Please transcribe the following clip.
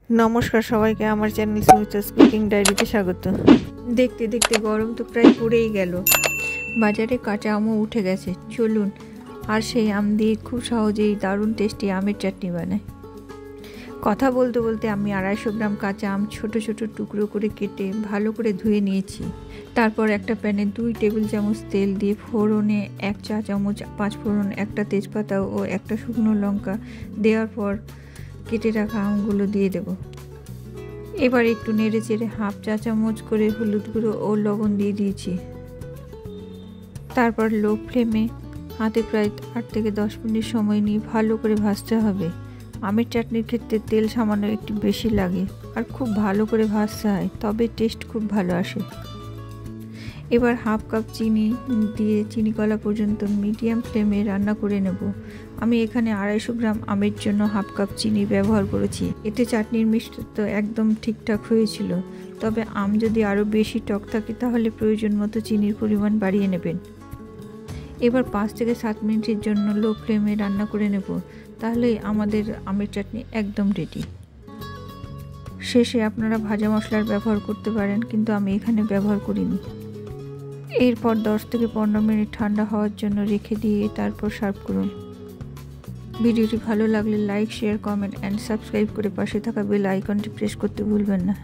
নমস্কার সবাইকে আমার চ্যানেল সুমিতাস কুকিং ডায়েরিতে স্বাগত। দেখতে দেখতে গরম তো প্রায় পড়েই গেল। বাজারে কাঁচা আমও উঠে গেছে। চলুন আর সেই আম দিয়ে খুব সহজেই দারুণ টেস্টি আমের চাটনি বানাই। কথা বলতে বলতে আমি 250 গ্রাম কাঁচা আম ছোট ছোট টুকরো করে কেটে ভালো করে ধুয়ে নিয়েছি। তারপর একটা প্যানে 2 টেবিল চামচ তেল দিয়ে ফোড়নে 1 চা চামচ 5 ফোড়ন, একটা তেজপাতা ও একটা শুকনো লঙ্কা দেওয়ার পর কেটে রাখা আমগুলো দিয়ে দেব। এবার একটু নেড়ে চেড়ে 1/2 চা চামচ করে হলুদ গুঁড়ো ও লবণ দিয়ে দিয়েছি। তারপর লো ফ্লেমে হাতে প্রায় 8 থেকে 10 মিনিট সময় নিয়ে ভালো করে ভাজতে হবে। আমের চাটনির ক্ষেত্রে তেল সামান্য একটু বেশি লাগে আর খুব ভালো করে ভাজতে হয়, তবে টেস্ট খুব ভালো আসে। এবার 1/2 কাপ চিনি দিয়ে চিনি গলা পর্যন্ত মিডিয়াম ফ্লেমে রান্না করে নেব। আমি এখানে 250 গ্রাম আমের জন্য 1/2 কাপ চিনি ব্যবহার করেছি। এতে চাটনির মিষ্টত্ব একদম ঠিকঠাক হয়েছিল, তবে আম যদি আরও বেশি টক থাকে তাহলে প্রয়োজন মতো চিনির পরিমাণ বাড়িয়ে নেবেন। এবার 5 থেকে 7 মিনিটের জন্য লো ফ্লেমে রান্না করে নেব, তাহলেই আমাদের আমের চাটনি একদম রেডি। শেষে আপনারা ভাজা মশলার ব্যবহার করতে পারেন, কিন্তু আমি এখানে ব্যবহার করিনি। এরপর 10 থেকে 15 মিনিট ঠান্ডা হওয়ার জন্য রেখে দিয়ে তারপর সার্ভ করুন। ভিডিওটি ভালো লাগলে like, share, comment and subscribe করে পাশে থাকা বেল আইকনটি প্রেস করতে ভুলবেন না।